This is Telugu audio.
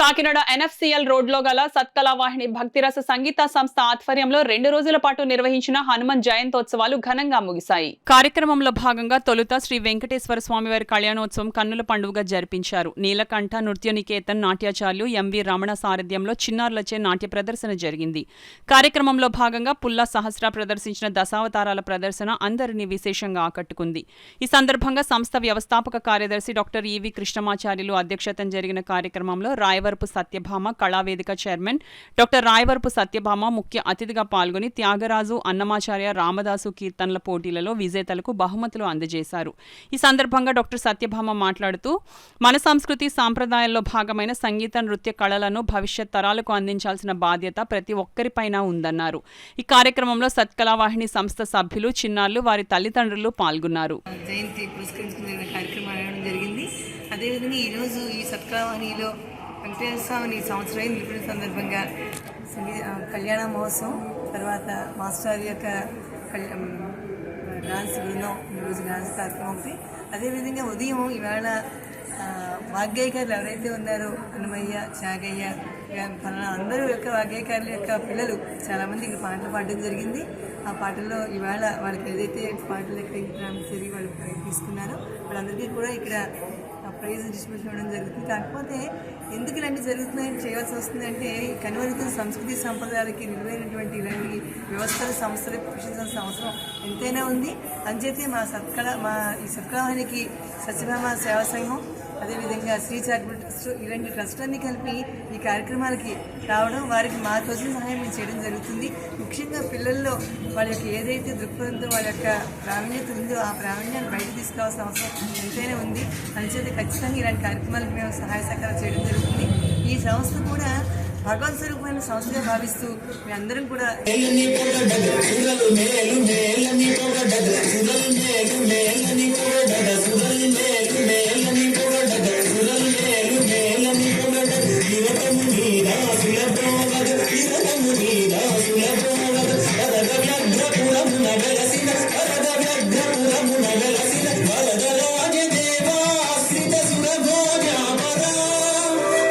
కాకినాడ ఎన్ఎఫ్సిఎల్ రోడ్లో గల సత్కళావాహిని భక్తిరస సంగీత సంస్థ ఆధ్వర్యంలో 2 రోజుల పాటు నిర్వహించిన హనుమాన్ జయంతోత్సవాలు ఘనంగా ముగిశాయి. కార్యక్రమంలో భాగంగా తొలుత శ్రీ వెంకటేశ్వర స్వామివారి కళ్యాణోత్సవం కన్నుల పండుగగా జరిపించారు. నీలకంఠ నృత్య నికేతన్ నాట్యాచార్యులు ఎంవి రమణ సారథ్యంలో చిన్నారులచే నాట్య ప్రదర్శన జరిగింది. కార్యక్రమంలో భాగంగా పుల్లా సహస్ర ప్రదర్శించిన దశావతారాల ప్రదర్శన అందరినీ విశేషంగా ఆకట్టుకుంది. ఈ సందర్భంగా సంస్థ వ్యవస్థాపక కార్యదర్శి డాక్టర్ ఈవి కృష్ణమాచార్యులు అధ్యక్షతన జరిగిన కార్యక్రమంలో రాయవరపు సత్యభామ కళావేదిక చైర్మన్ డాక్టర్ రాయవరపు సత్యభామ ముఖ్య అతిథిగా పాల్గొని త్యాగరాజు అన్నమాచార్య రామదాసు కీర్తనల పోటీలలో విజేతలకు బహుమతులు అందజేశారు. ఈ సందర్భంగా డాక్టర్ సత్యభామ మాట్లాడుతూ మన సంస్కృతి సాంప్రదాయాల్లో భాగమైన సంగీత నృత్య కళలను భవిష్యత్ తరాలకు అందించాల్సిన బాధ్యత ప్రతి ఒక్కరిపైన ఉందన్నారు. ఈ కార్యక్రమంలో సత్కళావాహిని సంస్థ సభ్యులు చిన్నారులు వారి తల్లిదండ్రులు పాల్గొన్నారు. అదేవిధంగా ఈరోజు ఈ సత్కళావాహినిలో వెంకటేశ్వర స్వామిని సంవత్సరం నిలిపిన సందర్భంగా కళ్యాణ మహోత్సవం, తర్వాత మాస్టర్ యొక్క డాన్స్ బృందం ఈరోజు డాన్స్ కార్యక్రమం ఒకటి. అదేవిధంగా ఉదయం ఈవేళ వాగ్గేయకారులు ఎవరైతే ఉన్నారో అన్నమయ్య చాగయ్య పలానా అందరూ యొక్క వాగ్గేయకారుల యొక్క పిల్లలు చాలామంది ఇక్కడ పాటలు పాడడం జరిగింది. ఆ పాటల్లో ఈవేళ వాళ్ళకి ఏదైతే పాటలు తిరిగి వాళ్ళు తీసుకున్నారో వాళ్ళందరికీ కూడా ఇక్కడ ప్రైజ్ డిస్ట్రిబ్యూషన్ ఇవ్వడం జరుగుతుంది. కాకపోతే ఎందుకు ఇలాంటి జరుగుతున్నాయని చేయాల్సి వస్తుంది అంటే కనుమరుతున్న సంస్కృతి సంప్రదాయాలకి నిలువైనటువంటి ఇలాంటి వ్యవస్థలు సంస్థలు పోషించాల్సిన అవసరం ఎంతైనా ఉంది. అంచేతే మా ఈ సత్కళావాహినికి సత్యభామ సేవా సంఘం, అదేవిధంగా శ్రీ చారిటబుల్ ట్రస్ట్ ఇలాంటి ట్రస్టులన్నీ కలిపి ఈ కార్యక్రమాలకి రావడం, వారికి మా తోచిన సహాయం మేము చేయడం జరుగుతుంది. ముఖ్యంగా పిల్లల్లో వాళ్ళ యొక్క ఏదైతే దృక్పథంతో వాళ్ళ యొక్క ప్రావీణ్యత ఉందో ఆ ప్రావీణ్యాన్ని బయట తీసుకురావాల్సిన అవసరం ఎంతైనా ఉంది. అంచేత ఖచ్చితంగా ఇలాంటి కార్యక్రమాలకు మేము సహాయ సహకారం చేయడం జరుగుతుంది. ఈ సంస్థ కూడా భగవత్ స్వరూపమైన సంస్థగా భావిస్తూ మీ అందరం కూడా